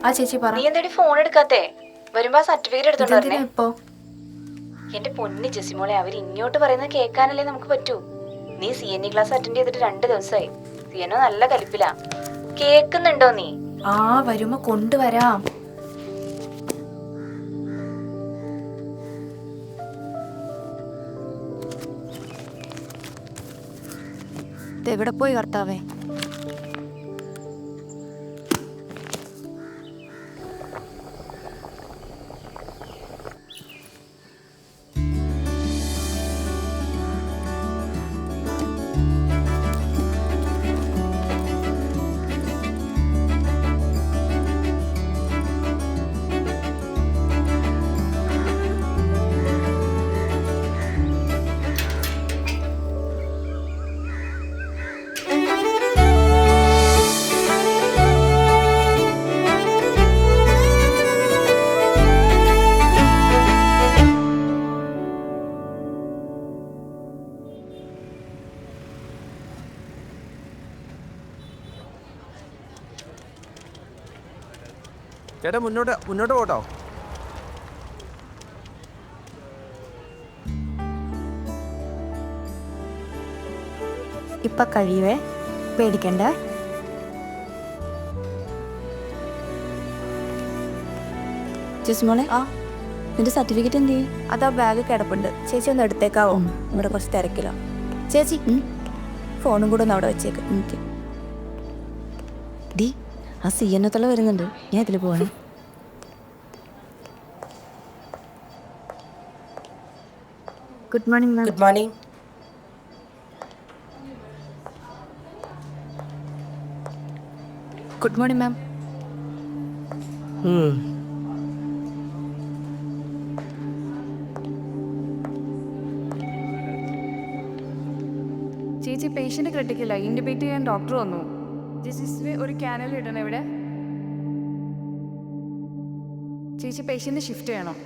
ആ ചേച്ചി പറ. നീ എന്താടി ഫോൺ എടുക്കാത്തേ? വരുമ്പോ സർട്ടിഫിക്കറ്റ് എടുത്തോണ്ട് വരണേ. ഇപ്പോ എന്റെ പൊന്നി ജെസിമോളെ, അവർ ഇങ്ങോട്ട് പറയുന്നത് കേൾക്കാനല്ലേ നമുക്ക് പറ്റൂ. നീ CNE ക്ലാസ് അറ്റൻഡ് ചെയ്തിട്ട് 2 ദിവസമായി. CNO നല്ല കലിപ്പിലാ. കേക്കുന്നുണ്ടോ നീ? ആ വരുമ്പോ കൊണ്ടുവരാം. എവിടെ പോയി കർത്താവേ? ചേട്ടാ മുന്നോട്ട് പോട്ടോ. ഇപ്പൊ കഴിയുവേ, പേടിക്കണ്ട. ജെസിമോളെ, നിന്റെ സർട്ടിഫിക്കറ്റ് എന്ത് ചെയ്യും? അതാ ബാഗ് കിടപ്പുണ്ട്. ചേച്ചി ഒന്ന് എടുത്തേക്കാവോ? ഇവിടെ കുറച്ച് തിരക്കില്ല. ചേച്ചി ഫോണും കൂടെ ഒന്ന് അവിടെ വെച്ചേക്ക്. ഡി, ആ CNO തള്ള വരുന്നുണ്ട്, ഞാൻ ഇതിൽ പോവാണ്. Good morning ma'am. Good morning. Good morning ma'am. ചേച്ചി പേഷ്യന്റ് ക്രിട്ടിക്കല, ഇൻഡിബേറ്റ് ചെയ്യാൻ ഡോക്ടർ വന്നു. ജസ്റ്റിസ് ഒരു ക്യാനൽ ഇടണം ഇവിടെ. ചേച്ചി പേഷ്യന്റ് ഷിഫ്റ്റ് ചെയ്യണം.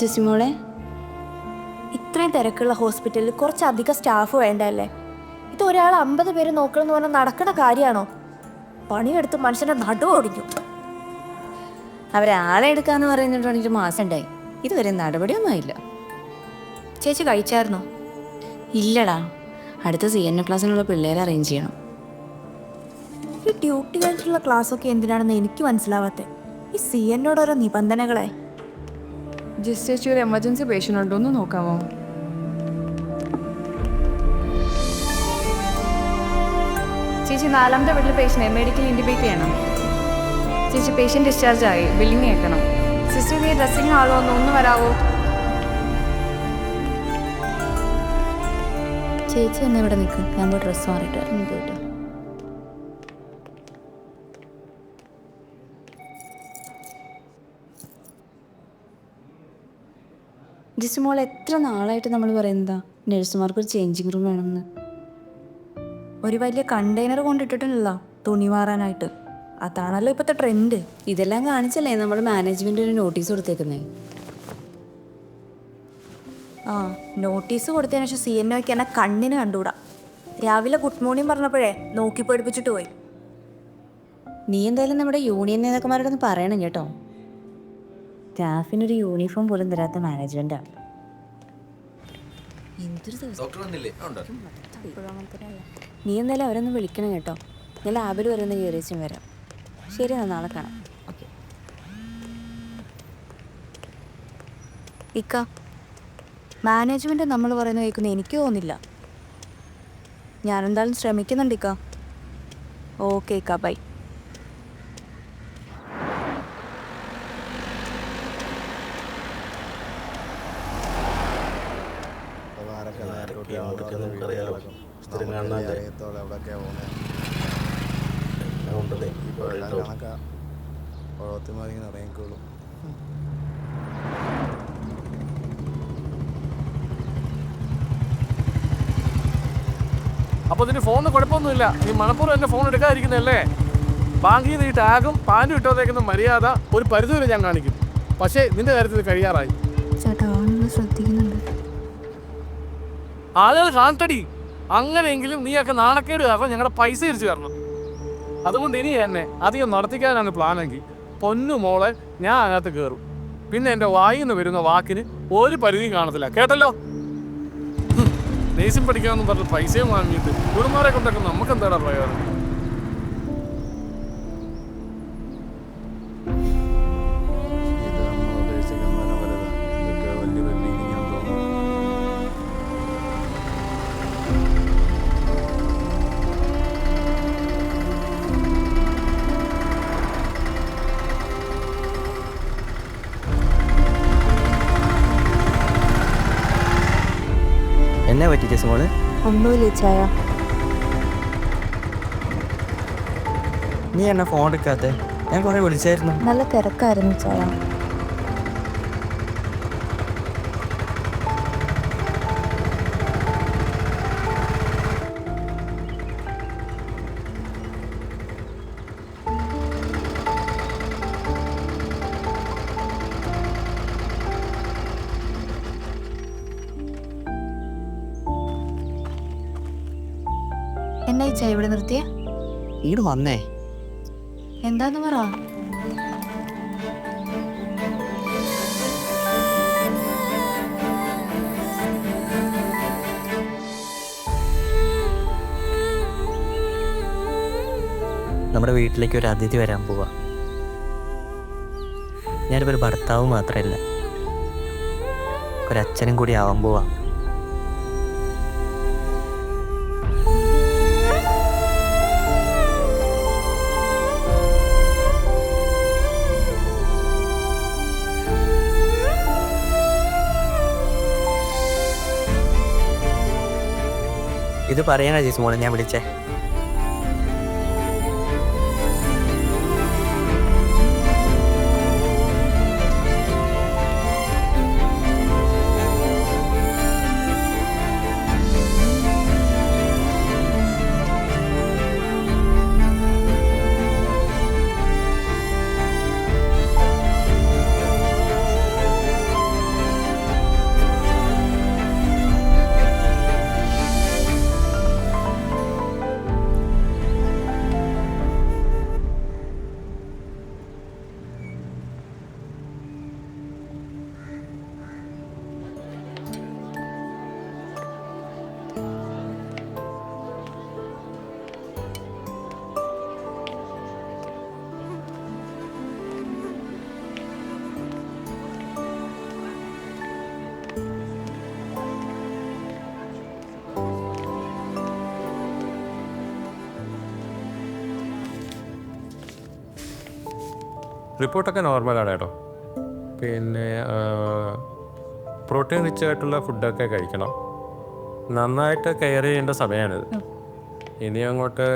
ജെസിമോളെ, ഇത്രയും തിരക്കുള്ള ഹോസ്പിറ്റലിൽ കുറച്ചധികം സ്റ്റാഫ് വേണ്ടല്ലേ? ഇത് ഒരാൾ 50 പേര് നോക്കണമെന്ന് പറഞ്ഞാൽ നടക്കുന്ന കാര്യമാണോ? പണിയെടുത്ത് മനുഷ്യന്റെ നടു ഓടിക്കും. അവരാളെ എടുക്കാന്ന് പറയുന്നിട്ട് മാസം ഉണ്ടായി, ഇതുവരെ നടപടിയൊന്നും ആയില്ല. ചേച്ചി കഴിച്ചായിരുന്നോ? ഇല്ലടാ, അടുത്ത CNO ക്ലാസ്സിനുള്ള പിള്ളേരെ അറേഞ്ച് ചെയ്യണം. ഈ ഡ്യൂട്ടി കഴിഞ്ഞിട്ടുള്ള ക്ലാസ്സൊക്കെ എന്തിനാണെന്ന് എനിക്ക് മനസ്സിലാവാത്തെ. ഈ CNOയുടെ ഓരോ നിബന്ധനകളെ. ജസ്റ്റ് ചേച്ചി ഒരു എമർജൻസി പേഷ്യൻ്റ് ഉണ്ടോ എന്ന് നോക്കാമോ? ചേച്ചി 4ാമത്തെ ബെഡിൽ പേഷ്യൻ്റ് മെഡിക്കൽ ഇൻഡിബേറ്റ് ചെയ്യണം. ചേച്ചി പേഷ്യൻ്റ് ഡിസ്ചാർജ് ആയി, ബില്ലിങ് കേൾക്കണം. സിസ്റ്റർ നീ ഡ്രസ്സിങ് ആളോ ഒന്ന് വരാവോ? ചേച്ചി എന്നാ ഇവിടെ നിൽക്കും, ഞാൻ പോയി ഡ്രസ്സ് മാറിയിട്ട് വരാം. പോയിട്ട് ജെസിമോൾ, എത്ര നാളായിട്ട് നമ്മൾ പറയുന്നതാ നഴ്സുമാർക്ക് ഒരു ചേഞ്ചിങ് റൂം വേണമെന്ന്. ഒരു വലിയ കണ്ടെയ്നർ കൊണ്ടിട്ടിട്ടില്ല തുണി മാറാനായിട്ട്. അതാണല്ലോ ഇപ്പോഴത്തെ ട്രെൻഡ്. ഇതെല്ലാം കാണിച്ചല്ലേ നമ്മൾ മാനേജ്മെന്റ് ഒരു നോട്ടീസ് കൊടുത്തേക്കുന്നേ. ആ നോട്ടീസ് കൊടുത്തതിന് ശേഷം CNOയ്ക്ക് എന്നെ കണ്ണിന് കണ്ടുകൂടാ. രാവിലെ ഗുഡ് മോർണിംഗ് പറഞ്ഞപ്പോഴേ നോക്കി പഠിപ്പിച്ചിട്ട് പോയി. നീ എന്തായാലും നമ്മുടെ യൂണിയൻ നേതാക്കന്മാരോടൊന്ന് പറയണം കേട്ടോ. സ്റ്റാഫിനൊരു യൂണിഫോം പോലും തരാത്ത മാനേജ്മെന്റാണ്. എന്തൊരു നീ എന്തായാലും അവരൊന്ന് വിളിക്കണം കേട്ടോ. ഞാൻ ലാബിൽ വരുന്ന കയറിച്ചും വരാം. ശരി, എന്നാൽ നാളെ കാണാം. ഓക്കെ. ഇക്ക, മാനേജ്മെന്റ് നമ്മൾ പറയുന്നത് കേൾക്കുന്ന എനിക്ക് തോന്നില്ല. ഞാനെന്തായാലും ശ്രമിക്കുന്നുണ്ട് ഇക്ക. ഓക്കെ ഇക്ക, ബൈ. ഇറങ്ങിക്കോളും. അപ്പോൾ നിന്റെ ഫോണിന് കുഴപ്പമൊന്നുമില്ല. നീ മനപ്പൂർവ്വം എൻ്റെ ഫോൺ എടുക്കാതിരിക്കുന്നതല്ലേ? ബാങ്കിൽ നിന്ന് ഈ ടാഗും പാൻറ്റും ഇട്ടോതേക്കുന്ന മര്യാദ ഒരു പരിധിവരെ ഞാൻ കാണിക്കും. പക്ഷേ നിന്റെ കാര്യത്തിൽ കഴിയാറായി. ചേട്ടാ അവനൊന്ന് ശ്രദ്ധിക്കുന്നുണ്ട്. ആളുകൾ കാണത്തടി. അങ്ങനെയെങ്കിലും നീയൊക്കെ നാണക്കേട് കാരണം ഞങ്ങളുടെ പൈസ തിരിച്ചു തരണം. അതുകൊണ്ട് ഇനി എന്നെ അധികം നടത്തിക്കാനാണ് പ്ലാനെങ്കിൽ പൊന്നു മോളെ ഞാൻ അതിനകത്ത് കയറും. പിന്നെ എൻ്റെ വായിൽ നിന്ന് വരുന്ന വാക്കിന് ഒരു പരിധിയും കാണത്തില്ല, കേട്ടല്ലോ? നേഴ്സിംഗ് പഠിക്കാമെന്നും പറഞ്ഞ് പൈസയും വാങ്ങിയിട്ട് കുടുംബാരെ കൊണ്ടൊക്കെ നമുക്ക് എന്താടാ പ്രയോജനം? എന്നെ പറ്റി ജെസ്സി മോള്? ഒന്നുമില്ല ചായ. നീ എന്നെ ഫോൺ എടുക്കാത്തെ? ഞാൻ കുറെ വിളിച്ചായിരുന്നു. നല്ല തിരക്കായിരുന്നു ചായ. എന്നാ ഈ ചായ ഇവിടെ നിർത്തിയേ? ഈട് വന്നേ. എന്താന്ന് പറ. നമ്മുടെ വീട്ടിലേക്ക് ഒരു അതിഥി വരാൻ പോവാ. ഞാനിപ്പോൾ ഒരു ഭർത്താവ് മാത്രമല്ല, ഒരച്ഛനും കൂടി ആവാൻ പോവാ. ഇത് പറയാനാ ജെസ്സി മോളെ ഞാൻ വിളിച്ചേ. റിപ്പോർട്ടൊക്കെ നോർമലാണ് കേട്ടോ. പിന്നെ പ്രോട്ടീൻ റിച്ച് ആയിട്ടുള്ള ഫുഡൊക്കെ കഴിക്കണം. നന്നായിട്ട് കെയർ ചെയ്യേണ്ട സമയമാണിത്. ഇനി അങ്ങോട്ട്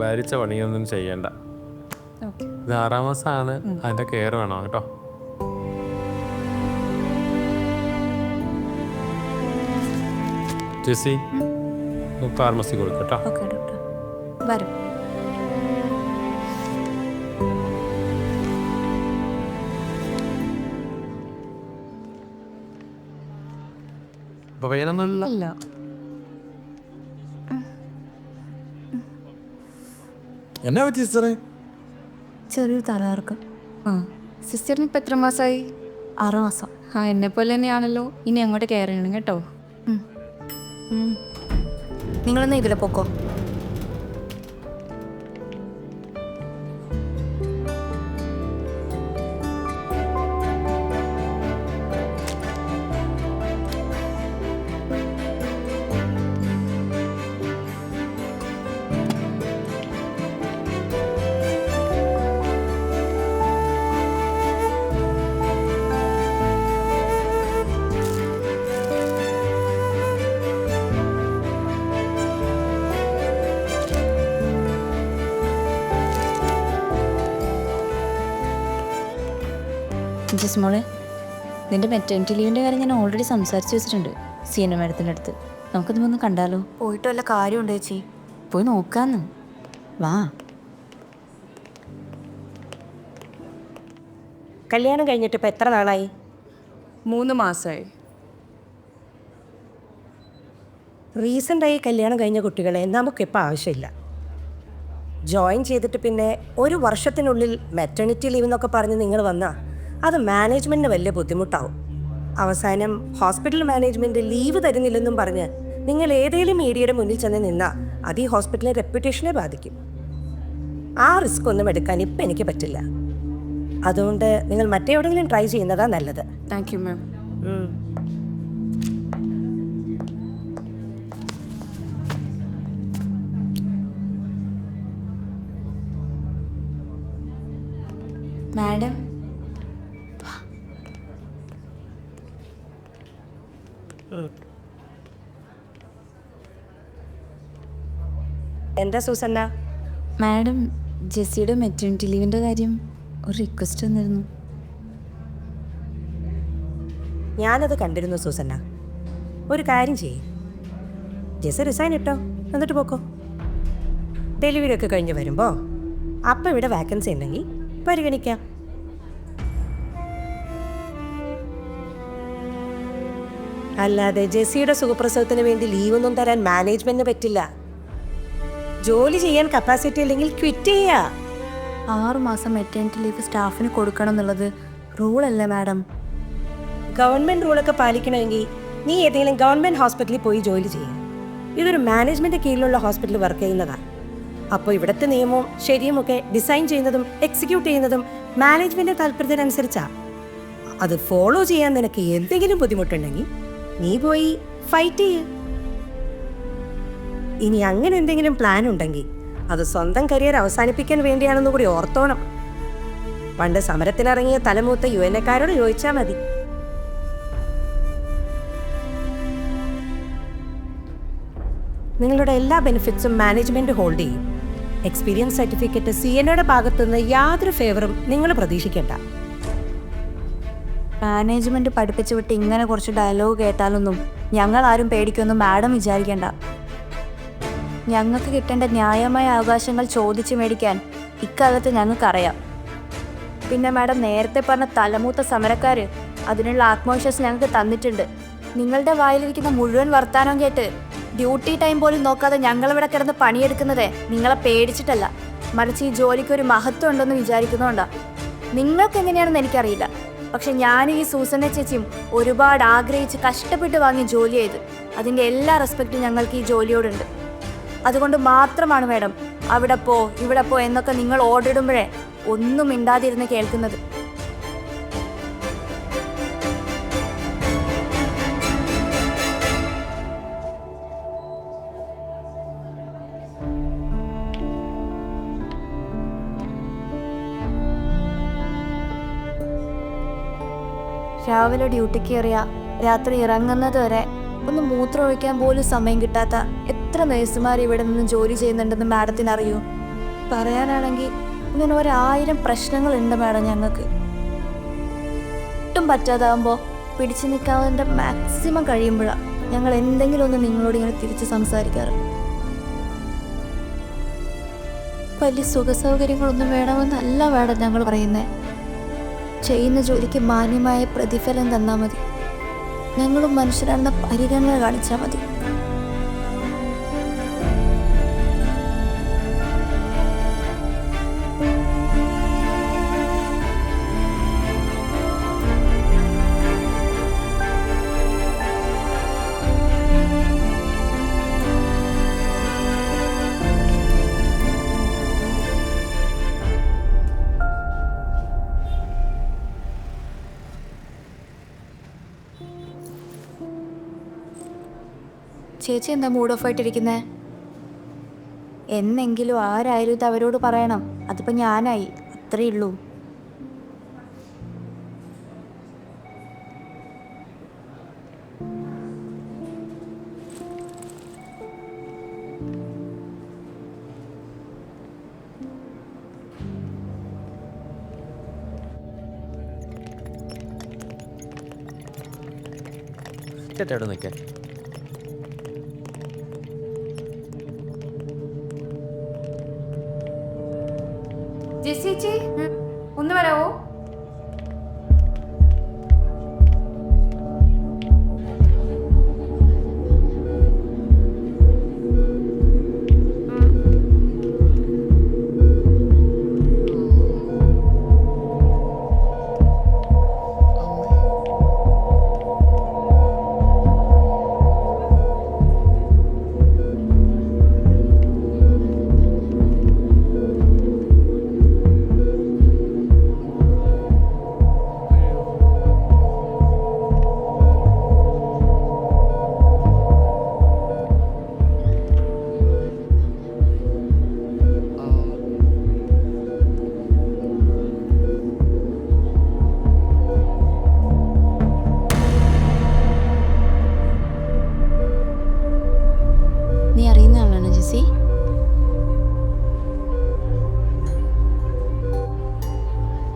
ഭാരിച്ച പണിയൊന്നും ചെയ്യണ്ട. ഇത് 6-ാം മാസമാണ്, അതിൻ്റെ കെയർ വേണം കേട്ടോ. ജെസ്സി ഫാർമസി കൊടുക്കട്ടോ. ഓക്കെ ഡോക്ടർ, വരും. അപ്പോൾ വേണമെന്നില്ല. എന്നാ പറ്റി സിസ്റ്ററെ? ചെറിയൊരു തലകറക്കം. സിസ്റ്ററിന് ഇപ്പം എത്ര മാസമായി? 6 മാസം. എന്നെ പോലെ തന്നെയാണല്ലോ. ഇനി അങ്ങോട്ട് കെയർ ചെയ്യണം കേട്ടോ. നിങ്ങളെന്നാ ഇതിലെ പൊക്കോ. ജെസ്സി മോളെ, നിന്റെ മെറ്റേണിറ്റി ലീവിൻ്റെ കാര്യം ഞാൻ ഓൾറെഡി സംസാരിച്ച് വെച്ചിട്ടുണ്ട് സിയന മാഡത്തിൻ്റെ അടുത്ത്. നമുക്കത് ഒന്ന് കണ്ടാലോ? പോയിട്ട് വല്ല കാര്യമുണ്ട് ചേച്ചി? പോയി നോക്കാന്ന് വാ. കല്യാണം കഴിഞ്ഞിട്ട് ഇപ്പോൾ എത്ര നാളായി? 3 മാസമായി. റീസെൻ്റായി കല്യാണം കഴിഞ്ഞ കുട്ടികളെ നമുക്കിപ്പോൾ ആവശ്യമില്ല. ജോയിൻ ചെയ്തിട്ട് പിന്നെ 1 വർഷത്തിനുള്ളിൽ മെറ്റേണിറ്റി ലീവ് എന്നൊക്കെ പറഞ്ഞ് നിങ്ങൾ വന്നാൽ അത് മാനേജ്മെൻറ്റിന് വലിയ ബുദ്ധിമുട്ടാവും. അവസാനം ഹോസ്പിറ്റൽ മാനേജ്മെൻറ്റ് ലീവ് തരുന്നില്ലെന്നും പറഞ്ഞ് നിങ്ങൾ ഏതെങ്കിലും മീഡിയയുടെ മുന്നിൽ ചെന്ന് നിന്നാൽ അത് ഈ ഹോസ്പിറ്റലിൻ്റെ റെപ്യൂട്ടേഷനെ ബാധിക്കും. ആ റിസ്ക് ഒന്നും എടുക്കാൻ ഇപ്പം എനിക്ക് പറ്റില്ല. അതുകൊണ്ട് നിങ്ങൾ മറ്റെവിടെയെങ്കിലും ട്രൈ ചെയ്യുന്നതാണ് നല്ലത്. Thank you ma'am. മാഡം, എന്താ സൂസന്ന? മാഡം ജെസ്സിയുടെ മെറ്റേണിറ്റി ലീവിൻ്റെ കാര്യം ഒരു റിക്വസ്റ്റ് വന്നിരുന്നു. ഞാനത് കണ്ടിരുന്നു സൂസന്ന. ഒരു കാര്യം ചെയ്യേ, ജെസ് റിസൈൻ ഇട്ടോ, എന്നിട്ട് പോക്കോ. ഡെലിവറി ഒക്കെ കഴിഞ്ഞ് വരുമ്പോൾ അപ്പം ഇവിടെ വാക്കൻസി ഉണ്ടെങ്കിൽ പരിഗണിക്കാം. അല്ലാതെ ജെസ്സിയുടെ സുഖപ്രസവത്തിന് വേണ്ടി ലീവൊന്നും തരാൻ മാനേജ്മെന്റിന് പറ്റില്ല. ജോലി ചെയ്യാൻ കപ്പാസിറ്റി ഇല്ലെങ്കിൽ ക്വിറ്റ് ചെയ്യുക. 6 മാസം മെറ്റേണിറ്റി ലീവ് സ്റ്റാഫിന് കൊടുക്കണം എന്നുള്ളത് റൂളല്ലേ മാഡം? ഗവൺമെന്റ് റൂളൊക്കെ പാലിക്കണമെങ്കിൽ നീ ഏതെങ്കിലും ഗവൺമെന്റ് ഹോസ്പിറ്റലിൽ പോയി ജോലി ചെയ്യുക. ഇതൊരു മാനേജ്മെന്റ് കീഴിലുള്ള ഹോസ്പിറ്റലിൽ വർക്ക് ചെയ്യുന്നതാണ്. അപ്പോൾ ഇവിടുത്തെ നിയമവും ശരിയും ഒക്കെ ഡിസൈൻ ചെയ്യുന്നതും എക്സിക്യൂട്ട് ചെയ്യുന്നതും മാനേജ്മെന്റ് താല്പര്യത്തിനനുസരിച്ചാണ്. അത് ഫോളോ ചെയ്യാൻ നിനക്ക് എന്തെങ്കിലും ബുദ്ധിമുട്ടുണ്ടെങ്കിൽ നീ പോയി ഫൈറ്റ് ചെയ്യ. ഇനി അങ്ങനെ എന്തെങ്കിലും പ്ലാൻ ഉണ്ടെങ്കിൽ അത് സ്വന്തം കരിയർ അവസാനിപ്പിക്കാൻ വേണ്ടിയാണെന്ന് കൂടി ഓർത്തോണം. പണ്ട് സമരത്തിനിറങ്ങിയ തലമൂത്ത യുഎൻഎക്കാരോട് ചോദിച്ചാൽ മതി. നിങ്ങളുടെ എല്ലാ ബെനിഫിറ്റ്സും മാനേജ്മെന്റ് ഹോൾഡ് ചെയ്യും. എക്സ്പീരിയൻസ് സർട്ടിഫിക്കറ്റ് CNOയുടെ ഭാഗത്തുനിന്ന് യാതൊരു ഫേവറും നിങ്ങൾ പ്രതീക്ഷിക്കേണ്ട. മാനേജ്മെന്റ് പഠിപ്പിച്ചു വിട്ട് ഇങ്ങനെ കുറച്ച് ഡയലോഗ് കേട്ടാലൊന്നും ഞങ്ങൾ ആരും പേടിക്കൊന്നും മാഡം വിചാരിക്കേണ്ട. ഞങ്ങൾക്ക് കിട്ടേണ്ട ന്യായമായ അവകാശങ്ങൾ ചോദിച്ചു മേടിക്കാൻ ഇക്കാലത്ത് ഞങ്ങൾക്കറിയാം. പിന്നെ മാഡം നേരത്തെ പറഞ്ഞ തലമൂത്ത സമരക്കാർ അതിനുള്ള ആത്മവിശ്വാസം ഞങ്ങൾക്ക് തന്നിട്ടുണ്ട്. നിങ്ങളുടെ വായിലിരിക്കുന്ന മുഴുവൻ വർത്താനം കേട്ട് ഡ്യൂട്ടി ടൈം പോലും നോക്കാതെ ഞങ്ങളിവിടെ കിടന്ന് പണിയെടുക്കുന്നതേ നിങ്ങളെ പേടിച്ചിട്ടല്ല, മറിച്ച് ഈ ജോലിക്ക് ഒരു മഹത്വം ഉണ്ടെന്ന് വിചാരിക്കുന്നതുകൊണ്ടാണ്. നിങ്ങൾക്ക് എങ്ങനെയാണെന്ന് എനിക്കറിയില്ല, പക്ഷെ ഞാനും ഈ സൂസന്ന ചേച്ചിയും ഒരുപാട് ആഗ്രഹിച്ച് കഷ്ടപ്പെട്ട് വാങ്ങി ജോലി ചെയ്ത് അതിൻ്റെ എല്ലാ റെസ്പെക്റ്റും ഞങ്ങൾക്ക് ഈ ജോലിയോടുണ്ട്. അതുകൊണ്ട് മാത്രമാണ് മാഡം അവിടെ പോ ഇവിടെ പോ എന്നൊക്കെ നിങ്ങൾ ഓർഡർ ഇടുമ്പോഴേ ഒന്നും മിണ്ടാതിരുന്ന് കേൾക്കുന്നത്. രാവിലെ ഡ്യൂട്ടിക്ക് കയറിയ രാത്രി ഇറങ്ങുന്നത് വരെ ഒന്ന് മൂത്രം ഒഴിക്കാൻ പോലും സമയം കിട്ടാത്ത എത്ര നഴ്സുമാർ ഇവിടെ നിന്ന് ജോലി ചെയ്യുന്നുണ്ടെന്ന് മാഡത്തിന് അറിയൂ? പറയാനാണെങ്കിൽ ഇങ്ങനെ 1000 പ്രശ്നങ്ങളുണ്ട് മാഡം. ഞങ്ങൾക്ക് ഒട്ടും പറ്റാതാകുമ്പോൾ പിടിച്ചു നിൽക്കാവുന്നതിൻ്റെ മാക്സിമം കഴിയുമ്പോഴാണ് ഞങ്ങൾ എന്തെങ്കിലും ഒന്ന് നിങ്ങളോട് ഇങ്ങനെ തിരിച്ച് സംസാരിക്കാറ്. വലിയ സുഖസൗകര്യങ്ങളൊന്നും വേണമെന്നല്ല മാഡം ഞങ്ങൾ പറയുന്നത്. ചെയ്യുന്ന ജോലിക്ക് മാന്യമായ പ്രതിഫലം തന്നാൽ മതി. ഞങ്ങളും മനുഷ്യരാണെന്ന പരിഗണന കാണിച്ചാൽ മതി. ചേച്ചി എന്താ മൂഡ് ഓഫ് ആയിട്ടിരിക്കുന്നേ? എന്നെങ്കിലും ആരായാലും ഇത് അവരോട് പറയണം. അതിപ്പോൾ ഞാനായി, അത്രയേ ഉള്ളൂ. ചേട്ടാ നിൽക്കാൻ ജെസ്സി ചേച്ചി ഒന്ന് വരാവോ?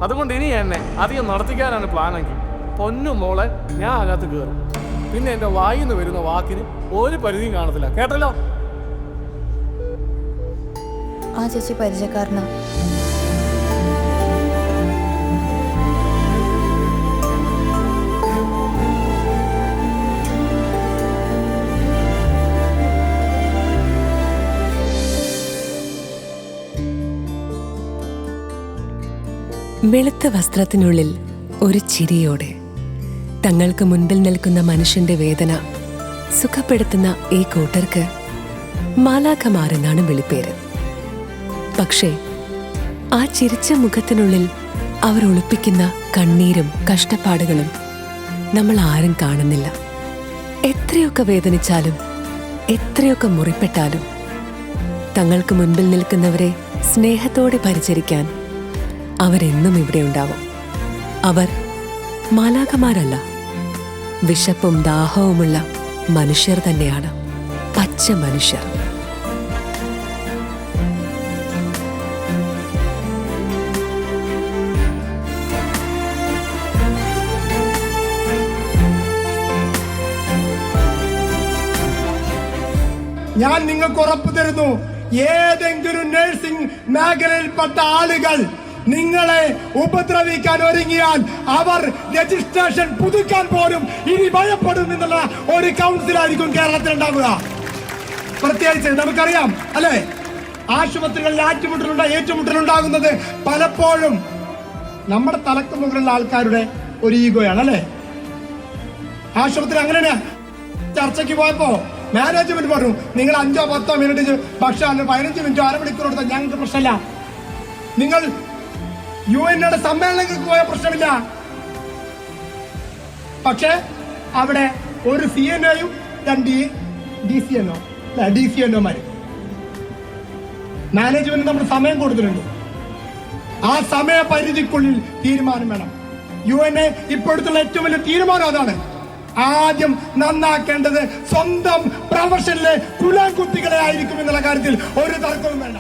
അതുകൊണ്ട് ഇനി എന്നെ അധികം നടത്തിക്കാനാണ് പ്ലാനെങ്കിൽ പൊന്നു മോളെ ഞാൻ അതിനകത്ത് കയറും. പിന്നെ എൻ്റെ വായിൽ നിന്ന് വരുന്ന വാക്കിന് ഒരു പരിധിയും കാണത്തില്ല. കേട്ടല്ലോ? ആ ചേച്ചി പരിചയക്കാരനാ. വെളുത്ത വസ്ത്രത്തിനുള്ളിൽ ഒരു ചിരിയോടെ തങ്ങൾക്ക് മുൻപിൽ നിൽക്കുന്ന മനുഷ്യന്റെ വേദന സുഖപ്പെടുത്തുന്ന ഈ കൂട്ടർക്ക് മാലാഖമാരെന്നാണ് വിളിപ്പേര്. പക്ഷേ ആ ചിരിച്ച മുഖത്തിനുള്ളിൽ അവർ ഒളിപ്പിക്കുന്ന കണ്ണീരും കഷ്ടപ്പാടുകളും നമ്മൾ ആരും കാണുന്നില്ല. എത്രയൊക്കെ വേദനിച്ചാലും എത്രയൊക്കെ മുറിപ്പെട്ടാലും തങ്ങൾക്ക് മുൻപിൽ നിൽക്കുന്നവരെ സ്നേഹത്തോടെ പരിചരിക്കാൻ അവരെന്നും ഇവിടെ ഉണ്ടാവും. അവർ മാലാഖമാരല്ല, വിശപ്പും ദാഹവുമുള്ള മനുഷ്യർ തന്നെയാണ്, പച്ച മനുഷ്യർ. ഞാൻ നിങ്ങൾക്ക് ഉറപ്പു തരുന്നു, ഏതെങ്കിലും നഴ്സിംഗ് മേഖലയിൽപ്പെട്ട ആളുകൾ നിങ്ങളെ ഉപദ്രവിക്കാൻ ഒരുങ്ങിയാൽ അവർ രജിസ്ട്രേഷൻ പുതുക്കാൻ പോലും ഇനി ഭയപ്പെടും എന്നുള്ള ഒരു കൗൺസിലായിരിക്കും കേരളത്തിൽ ഉണ്ടാവുക. പ്രത്യേകിച്ച് നമുക്കറിയാം അല്ലെ, ആശുപത്രികളിൽ ഏറ്റുമുട്ടലുണ്ടാകുന്നത് പലപ്പോഴും നമ്മുടെ തലക്ക് മുകളിലുള്ള ആൾക്കാരുടെ ഒരു ഈഗോയാണ് അല്ലെ. ആശുപത്രി അങ്ങനെയാണ്. ചർച്ചയ്ക്ക് പോയപ്പോ മാനേജ്മെന്റ് പറഞ്ഞു, നിങ്ങൾ 5-10 മിനിറ്റ് ഭക്ഷണം 15 മിനിറ്റോ അരമണിക്കൂർ കൊടുത്താൽ ഞങ്ങൾക്ക് പ്രശ്നമില്ല. നിങ്ങൾ UN-യുടെ സമ്മേളനങ്ങൾക്ക് പോയ പ്രശ്നമില്ല. പക്ഷെ അവിടെ ഒരു CNOയും 2 DCNOമാര് മാനേജ്മെന്റ് നമ്മൾ സമയം കൊടുത്തിട്ടുണ്ട്. ആ സമയപരിധിക്കുള്ളിൽ തീരുമാനം വേണം. UN ഇപ്പോഴത്തുള്ള ഏറ്റവും വലിയ തീരുമാനം അതാണ്. ആദ്യം നന്നാക്കേണ്ടത് സ്വന്തം പ്രൊഫഷനിലെ കുലാംകുത്തികളെ ആയിരിക്കും എന്നുള്ള കാര്യത്തിൽ ഒരു തർക്കവും വേണ്ട.